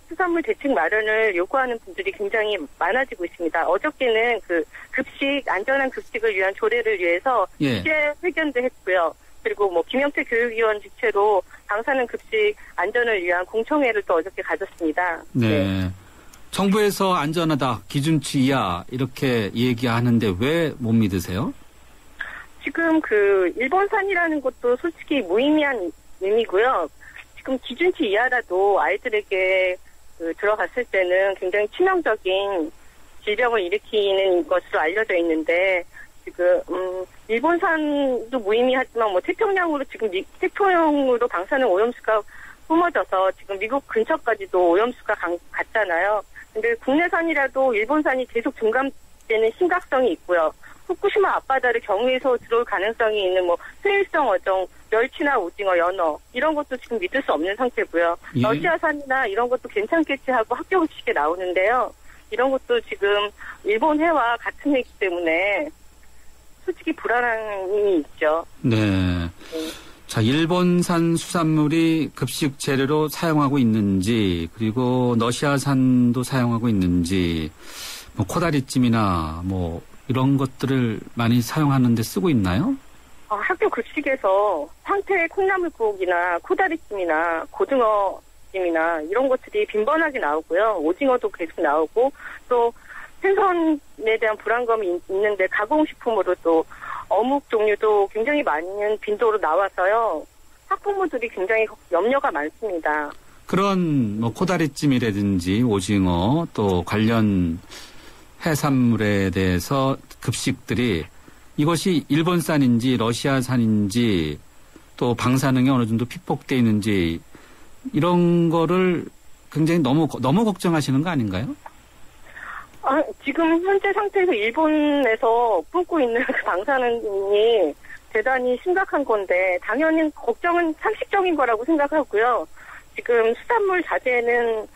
수산물 대책 마련을 요구하는 분들이 굉장히 많아지고 있습니다. 어저께는 안전한 급식을 위한 조례를 위해서 취재 회견도 했고요. 그리고 김영태 교육위원 주최로 방사능 급식 안전을 위한 공청회를 또 어저께 가졌습니다. 네. 정부에서 안전하다, 기준치 이하 이렇게 얘기하는데 왜 못 믿으세요? 지금 일본산이라는 것도 솔직히 무의미한 의미고요. 지금 기준치 이하라도 아이들에게 들어갔을 때는 굉장히 치명적인 질병을 일으키는 것으로 알려져 있는데, 지금 일본산도 무의미하지만 태평양으로 태평양으로 방사능 오염수가 뿜어져서 지금 미국 근처까지도 오염수가 갔잖아요. 근데 국내산이라도 일본산이 계속 증감되는 심각성이 있고요. 후쿠시마 앞바다를 경유해서 들어올 가능성이 있는 수일성 어종, 멸치나 오징어, 연어 이런 것도 지금 믿을 수 없는 상태고요. 예. 러시아산이나 이런 것도 괜찮겠지 하고 학교 급식에 나오는데요. 이런 것도 지금 일본 해와 같은 해이기 때문에 솔직히 불안함이 있죠. 네. 자, 일본산 수산물이 급식 재료로 사용하고 있는지, 그리고 러시아산도 사용하고 있는지, 코다리찜이나 이런 것들을 많이 사용하는데 쓰고 있나요? 학교 급식에서 황태 콩나물국이나 코다리찜이나 고등어찜이나 이런 것들이 빈번하게 나오고요. 오징어도 계속 나오고, 또 생선에 대한 불안감이 있는데 가공식품으로 또 어묵 종류도 굉장히 많은 빈도로 나와서요. 학부모들이 굉장히 염려가 많습니다. 그런 코다리찜이라든지 오징어 또 관련 해산물에 대해서 급식들이 이것이 일본산인지 러시아산인지 또 방사능이 어느 정도 피폭되어 있는지 이런 거를 굉장히 너무 걱정하시는 거 아닌가요? 지금 현재 상태에서 일본에서 뿜고 있는 방사능이 대단히 심각한 건데 당연히 걱정은 상식적인 거라고 생각하고요. 지금 수산물 자제는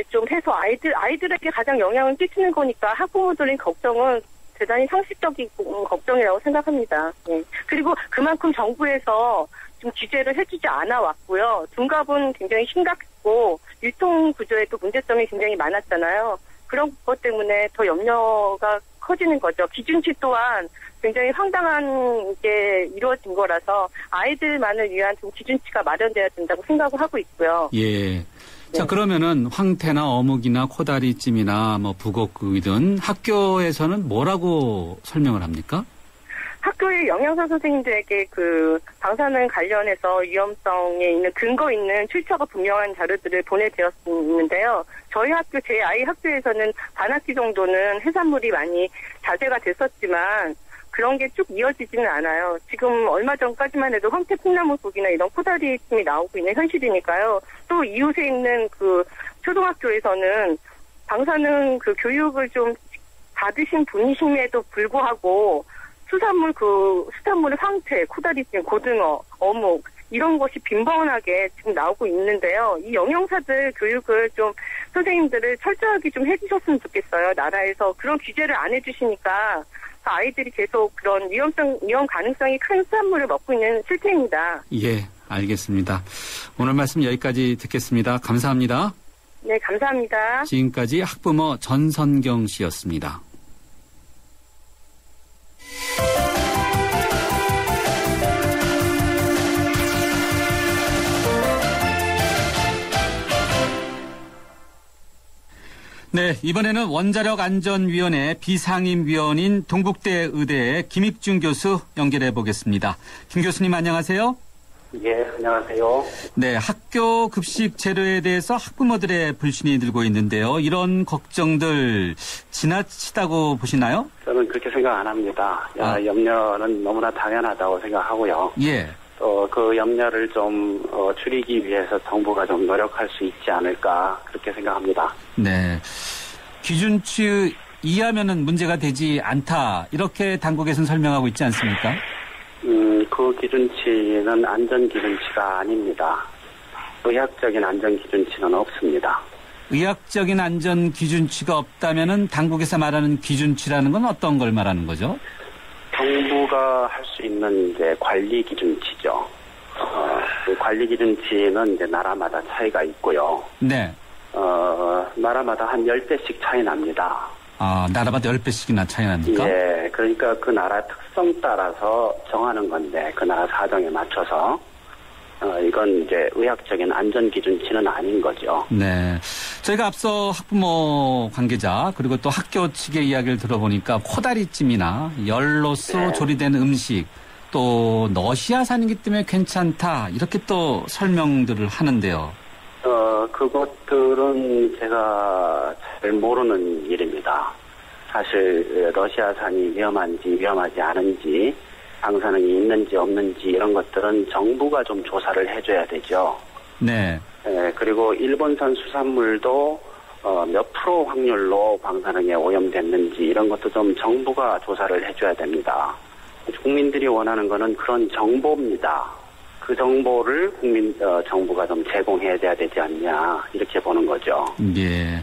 좀 해서 아이들에게 가장 영향을 끼치는 거니까 학부모들의 걱정은 대단히 상식적인 걱정이라고 생각합니다. 네. 그리고 그만큼 정부에서 좀 규제를 해주지 않아 왔고요. 둔갑은 굉장히 심각했고 유통 구조에도 문제점이 굉장히 많았잖아요. 그런 것 때문에 더 염려가 커지는 거죠. 기준치 또한 굉장히 황당한 게 이루어진 거라서 아이들만을 위한 좀 기준치가 마련돼야 된다고 생각을 하고 있고요. 예. 자, 그러면은 황태나 어묵이나 코다리찜이나 북엇국이든 학교에서는 뭐라고 설명을 합니까? 학교의 영양사 선생님들에게 방사능 관련해서 위험성에 있는 근거 있는 출처가 분명한 자료들을 보내드렸는데요. 저희 학교, 제 아이 학교에서는 반학기 정도는 해산물이 많이 자제가 됐었지만 그런 게 쭉 이어지지는 않아요. 지금 얼마 전까지만 해도 황태 콩나물국이나 이런 코다리찜이 나오고 있는 현실이니까요. 또 이웃에 있는 초등학교에서는 방사능 교육을 좀 받으신 분이심에도 불구하고 수산물의 황태, 코다리찜, 고등어, 어묵 이런 것이 빈번하게 지금 나오고 있는데요. 이 영양사들 교육을 좀 선생님들을 철저하게 좀 해주셨으면 좋겠어요. 나라에서 그런 규제를 안 해주시니까 아이들이 계속 그런 위험 가능성이 큰 수산물을 먹고 있는 실태입니다. 예, 알겠습니다. 오늘 말씀 여기까지 듣겠습니다. 감사합니다. 네, 감사합니다. 지금까지 학부모 전선경 씨였습니다. 네, 이번에는 원자력안전위원회 비상임위원인 동국대 의대의 김익중 교수 연결해 보겠습니다. 김 교수님 안녕하세요. 예, 안녕하세요. 네, 학교 급식 재료에 대해서 학부모들의 불신이 들고 있는데요. 이런 걱정들 지나치다고 보시나요? 저는 그렇게 생각 안 합니다. 염려는 너무나 당연하다고 생각하고요. 예. 그 염려를 좀 줄이기 위해서 정부가 좀 노력할 수 있지 않을까 그렇게 생각합니다. 네, 기준치 이하면은 문제가 되지 않다 이렇게 당국에서는 설명하고 있지 않습니까? 그 기준치는 안전 기준치가 아닙니다. 의학적인 안전 기준치는 없습니다. 의학적인 안전 기준치가 없다면은 당국에서 말하는 기준치라는 건 어떤 걸 말하는 거죠? 정부가 할 수 있는 이제 관리 기준치죠. 그 관리 기준치는 이제 나라마다 차이가 있고요. 네. 나라마다 한 10배씩 차이 납니다. 아, 나라마다 10배씩이나 차이 납니까? 예, 그러니까 그 나라 특성 따라서 정하는 건데, 그 나라 사정에 맞춰서, 이건 이제 의학적인 안전 기준치는 아닌 거죠. 네. 저희가 앞서 학부모 관계자, 그리고 또 학교 측의 이야기를 들어보니까 코다리찜이나 열로서 조리된 음식, 또 러시아산이기 때문에 괜찮다, 이렇게 또 설명들을 하는데요. 그것들은 제가 잘 모르는 일입니다. 사실 러시아산이 위험한지 위험하지 않은지 방사능이 있는지 없는지 이런 것들은 정부가 좀 조사를 해줘야 되죠. 네. 그리고 일본산 수산물도 몇 프로 확률로 방사능에 오염됐는지 이런 것도 좀 정부가 조사를 해줘야 됩니다. 국민들이 원하는 거는 그런 정보입니다. 그 정보를 정부가 좀 제공해야 되지 않냐 이렇게 보는 거죠. 예.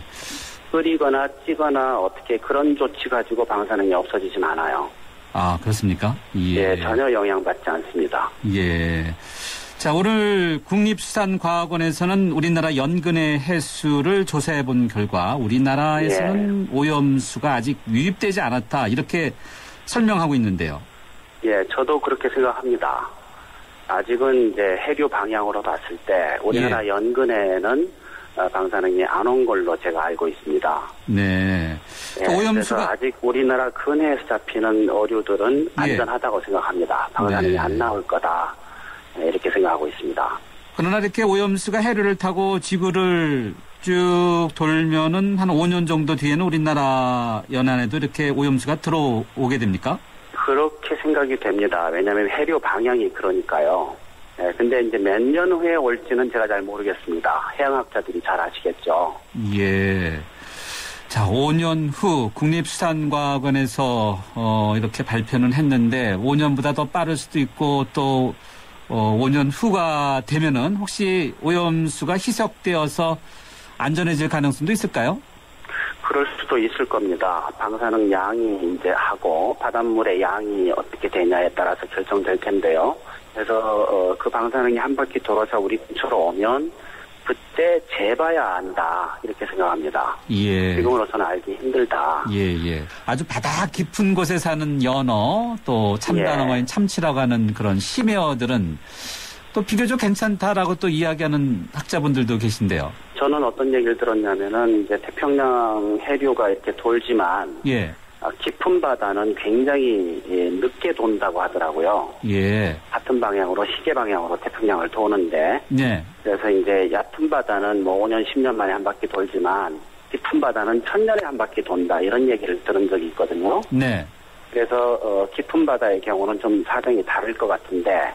끓이거나 찌거나 어떻게 그런 조치 가지고 방사능이 없어지진 않아요. 아, 그렇습니까? 예, 전혀 영향받지 않습니다. 예. 자, 오늘 국립수산과학원에서는 우리나라 연근해 해수를 조사해 본 결과 우리나라에서는 오염수가 아직 유입되지 않았다 이렇게 설명하고 있는데요. 예, 저도 그렇게 생각합니다. 아직은 이제 해류 방향으로 봤을 때 우리나라 연근해는 방사능이 안 온 걸로 제가 알고 있습니다. 네. 예, 오염수가 그래서 아직 우리나라 근해에서 잡히는 어류들은 안전하다고 생각합니다. 방사능이 안 나올 거다. 이렇게 생각하고 있습니다. 그러나 이렇게 오염수가 해류를 타고 지구를 쭉 돌면은 한 5년 정도 뒤에는 우리나라 연안에도 이렇게 오염수가 들어오게 됩니까? 그렇게 생각이 됩니다. 왜냐하면 해류 방향이 그러니까요. 네, 근데 이제 몇 년 후에 올지는 제가 잘 모르겠습니다. 해양학자들이 잘 아시겠죠. 예. 자, 5년 후 국립수산과학원에서 이렇게 발표는 했는데 5년보다 더 빠를 수도 있고 또 5년 후가 되면은 혹시 오염수가 희석되어서 안전해질 가능성도 있을까요? 그럴 수도 있을 겁니다. 방사능 양이 이제 하고 바닷물의 양이 어떻게 되냐에 따라서 결정될 텐데요. 그래서 그 방사능이 한 바퀴 돌아서 우리 근처로 오면 그때 재봐야 안다 이렇게 생각합니다. 예. 지금으로서는 알기 힘들다. 예. 아주 바다 깊은 곳에 사는 연어 또 참단어인 참치라고 하는 그런 심해어들은 또 비교적 괜찮다라고 또 이야기하는 학자분들도 계신데요. 저는 어떤 얘기를 들었냐면은 이제 태평양 해류가 이렇게 돌지만 깊은 바다는 굉장히 늦게 돈다고 하더라고요. 예. 같은 방향으로 시계 방향으로 태평양을 도는데. 네. 그래서 이제 얕은 바다는 뭐 5년 10년 만에 한 바퀴 돌지만 깊은 바다는 1000년에 한 바퀴 돈다 이런 얘기를 들은 적이 있거든요. 네. 그래서 깊은 바다의 경우는 좀 사정이 다를 것 같은데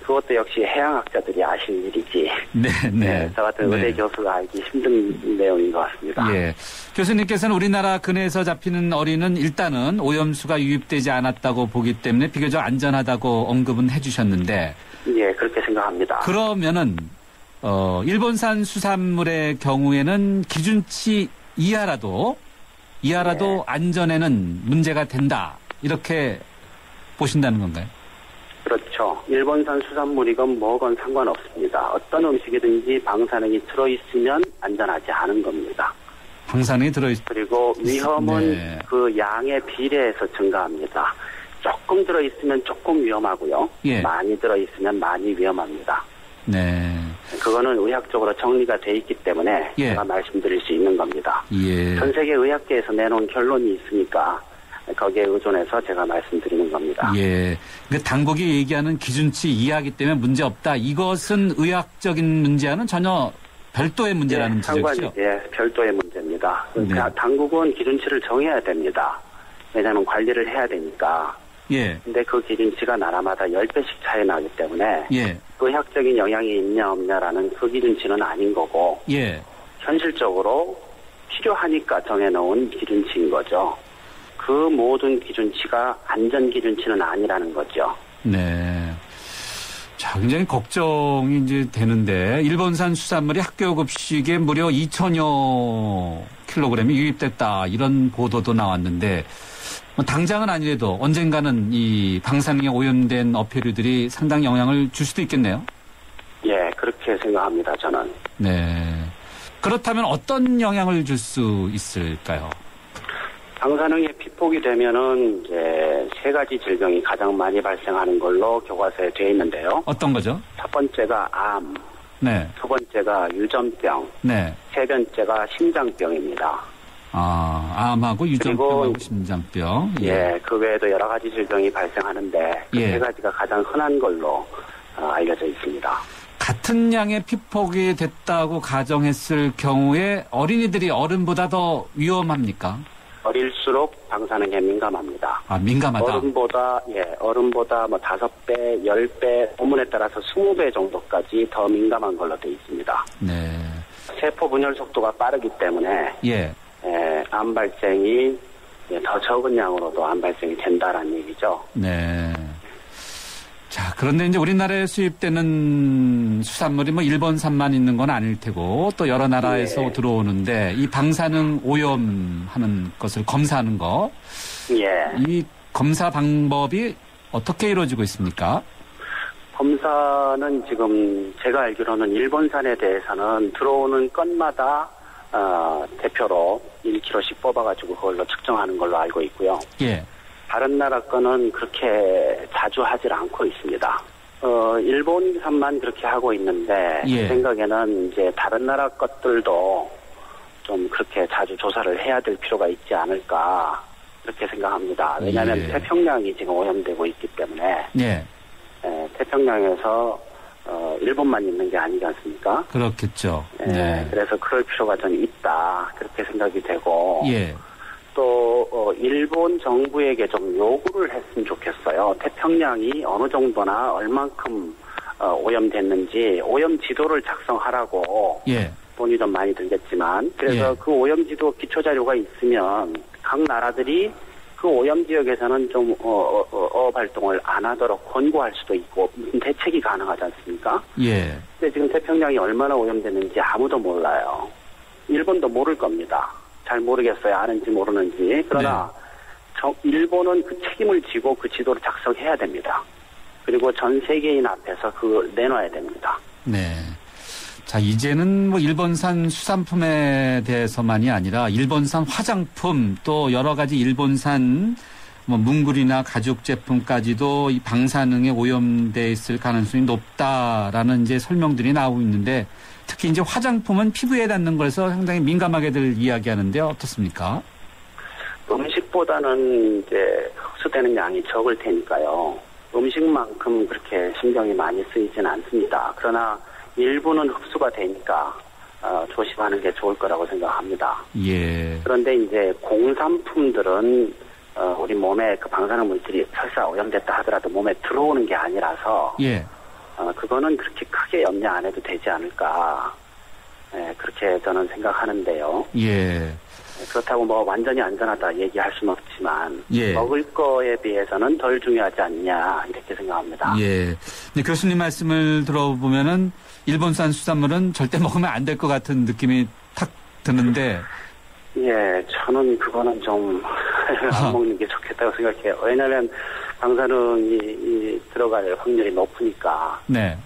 그것도 역시 해양학자들이 아실 일이지. 네. 저 같은 의대 교수가 알기 힘든 내용인 것 같습니다. 예. 교수님께서는 우리나라 근해에서 잡히는 어리는 일단은 오염수가 유입되지 않았다고 보기 때문에 비교적 안전하다고 언급은 해주셨는데. 예, 그렇게 생각합니다. 그러면은 일본산 수산물의 경우에는 기준치 이하라도 안전에는 문제가 된다. 이렇게 보신다는 건가요? 그렇죠. 일본산 수산물이건 뭐건 상관없습니다. 어떤 음식이든지 방사능이 들어있으면 안전하지 않은 겁니다. 방사능이 그리고 위험은 그 양에 비례해서 증가합니다. 조금 들어있으면 조금 위험하고요. 많이 들어있으면 많이 위험합니다. 네. 그거는 의학적으로 정리가 돼 있기 때문에 예. 제가 말씀드릴 수 있는 겁니다. 예. 전 세계 의학계에서 내놓은 결론이 있으니까 거기에 의존해서 제가 말씀드리는 겁니다. 예. 그 당국이 얘기하는 기준치 이하기 때문에 문제 없다. 이것은 의학적인 문제와는 전혀 별도의 문제라는 지적이죠? 예, 별도의 문제입니다. 네. 당국은 기준치를 정해야 됩니다. 왜냐하면 관리를 해야 되니까. 예. 근데 그 기준치가 나라마다 10배씩 차이 나기 때문에 예. 의학적인 영향이 있냐 없냐라는 그 기준치는 아닌 거고 예. 현실적으로 필요하니까 정해놓은 기준치인 거죠. 그 모든 기준치가 안전 기준치는 아니라는 거죠. 네. 자, 굉장히 걱정이 이제 되는데, 일본산 수산물이 학교 급식에 무려 2,000여 킬로그램이 유입됐다. 이런 보도도 나왔는데, 뭐 당장은 아니래도 언젠가는 이 방사능에 오염된 어패류들이 상당히 영향을 줄 수도 있겠네요. 예, 그렇게 생각합니다, 저는. 네. 그렇다면 어떤 영향을 줄 수 있을까요? 방사능에 피폭이 되면은 이제 3가지 질병이 가장 많이 발생하는 걸로 교과서에 되어 있는데요. 어떤 거죠? 첫 번째가 암, 네. 두 번째가 유전병, 네. 세 번째가 심장병입니다. 아, 암하고 유전병하고 심장병. 예, 그 외에도 여러 가지 질병이 발생하는데 그 예. 3가지가 가장 흔한 걸로 알려져 있습니다. 같은 양의 피폭이 됐다고 가정했을 경우에 어린이들이 어른보다 더 위험합니까? 어릴수록 방사능에 민감합니다. 아, 민감하다? 어른보다 뭐 5배, 10배, 논문에 따라서 20배 정도까지 더 민감한 걸로 되어 있습니다. 네. 세포 분열 속도가 빠르기 때문에, 예. 암 발생이 더 적은 양으로도 암 발생이 된다라는 얘기죠. 네. 자, 그런데 이제 우리나라에 수입되는 수산물이 뭐 일본산만 있는 건 아닐 테고 또 여러 나라에서 예. 들어오는데 이 방사능 오염하는 것을 검사하는 거. 예. 이 검사 방법이 어떻게 이루어지고 있습니까? 검사는 지금 제가 알기로는 일본산에 대해서는 들어오는 건마다 대표로 1kg씩 뽑아가지고 그걸로 측정하는 걸로 알고 있고요. 예. 다른 나라 거는 그렇게 자주 하질 않고 있습니다. 일본산만 그렇게 하고 있는데 예. 제 생각에는 이제 다른 나라 것들도 좀 그렇게 자주 조사를 해야 될 필요가 있지 않을까 그렇게 생각합니다. 왜냐하면 예. 태평양이 지금 오염되고 있기 때문에 예. 태평양에서 일본만 있는 게 아니지 않습니까? 그렇겠죠. 네. 그래서 그럴 필요가 좀 있다 그렇게 생각이 되고 예. 또 일본 정부에게 좀 요구를 했으면 좋겠어요. 태평양이 어느 정도나 얼만큼 오염됐는지 오염 지도를 작성하라고 예. 돈이 좀 많이 들겠지만 그래서 예. 그 오염 지도 기초 자료가 있으면 각 나라들이 그 오염 지역에서는 좀 어업 활동을 안 하도록 권고할 수도 있고 무슨 대책이 가능하지 않습니까? 예. 근데 지금 태평양이 얼마나 오염됐는지 아무도 몰라요. 일본도 모를 겁니다. 잘 모르겠어요. 아는지 모르는지. 그러나 일본은 그 책임을 지고 그 지도를 작성해야 됩니다. 그리고 전 세계인 앞에서 그걸 내놔야 됩니다. 네. 자, 이제는 뭐 일본산 수산품에 대해서만이 아니라 일본산 화장품 또 여러 가지 일본산 뭐 문구리나 가죽 제품까지도 이 방사능에 오염돼 있을 가능성이 높다라는 이제 설명들이 나오고 있는데 특히 이제 화장품은 피부에 닿는 거에서 상당히 민감하게들 이야기하는데요. 어떻습니까? 음식보다는 이제 흡수되는 양이 적을 테니까요. 음식만큼 그렇게 신경이 많이 쓰이진 않습니다. 그러나 일부는 흡수가 되니까 조심하는 게 좋을 거라고 생각합니다. 예. 그런데 이제 공산품들은 우리 몸에 그 방사능 물질이 설사 오염됐다 하더라도 몸에 들어오는 게 아니라서 예. 그거는 그렇게 크게 염려 안 해도 되지 않을까. 그렇게 저는 생각하는데요. 예. 그렇다고 뭐 완전히 안전하다 얘기할 수는 없지만 예. 먹을 거에 비해서는 덜 중요하지 않냐 이렇게 생각합니다. 예. 근데 교수님 말씀을 들어보면은 일본산 수산물은 절대 먹으면 안 될 것 같은 느낌이 탁 드는데. 예, 저는 그거는 좀 안 먹는 게 좋겠다고 생각해요. 왜냐하면 방사능이 들어갈 확률이 높으니까. 네.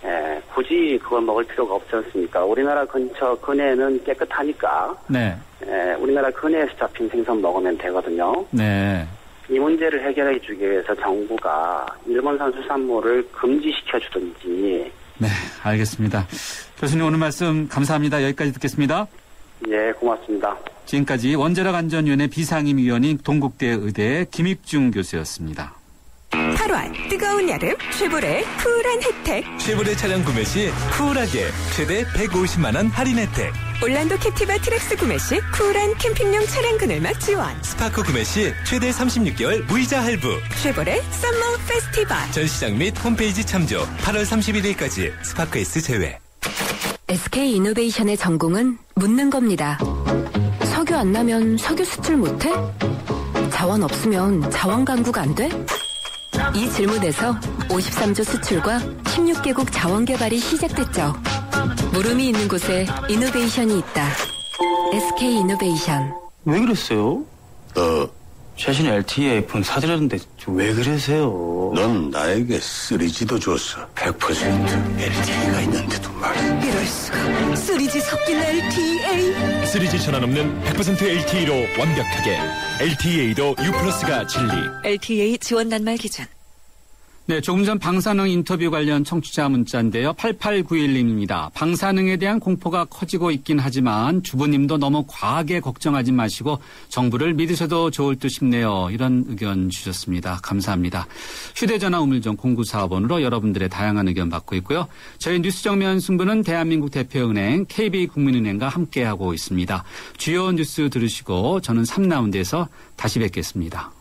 예, 굳이 그걸 먹을 필요가 없지 않습니까? 우리나라 근처 근해는 깨끗하니까. 네. 예, 우리나라 근해에서 잡힌 생선 먹으면 되거든요. 네. 이 문제를 해결해 주기 위해서 정부가 일본산 수산물을 금지시켜 주든지 네, 알겠습니다. 교수님 오늘 말씀 감사합니다. 여기까지 듣겠습니다. 예, 고맙습니다. 지금까지 원자력 안전위원회 비상임위원인 동국대 의대 김익중 교수였습니다. 8월 뜨거운 여름 쉐보레 쿨한 혜택. 쉐보레 차량 구매 시 쿨하게 최대 150만 원 할인 혜택. 올란도 캡티바 트랙스 구매 시 쿨한 캠핑용 차량 그늘막 지원. 스파크 구매 시 최대 36개월 무이자 할부. 쉐보레 썸머 페스티벌. 전시장 및 홈페이지 참조. 8월 31일까지 스파크 S 제외. SK 이노베이션의 전공은 묻는 겁니다. 석유 안 나면 석유 수출 못해? 자원 없으면 자원 강국 안 돼? 이 질문에서 53조 수출과 16개국 자원 개발이 시작됐죠. 물음이 있는 곳에 이노베이션이 있다. SK 이노베이션. 왜 그랬어요? 최신 LTE 폰 사드렸는데 왜 그러세요? 넌 나에게 3G도 줬어. 100% LTE가 있는데도 말이야. 이럴 수가. 3G 섞인 LTE. 3G 전환 없는 100% LTE로 완벽하게. LTE도 U+가 진리. LTE 지원 낱말 기준. 네, 조금 전 방사능 인터뷰 관련 청취자 문자인데요. 8891님입니다. 방사능에 대한 공포가 커지고 있긴 하지만 주부님도 너무 과하게 걱정하지 마시고 정부를 믿으셔도 좋을 듯 싶네요. 이런 의견 주셨습니다. 감사합니다. 휴대전화 우물정 0945번으로 여러분들의 다양한 의견 받고 있고요. 저희 뉴스 정면 승부는 대한민국 대표은행 KB국민은행과 함께하고 있습니다. 주요 뉴스 들으시고 저는 3라운드에서 다시 뵙겠습니다.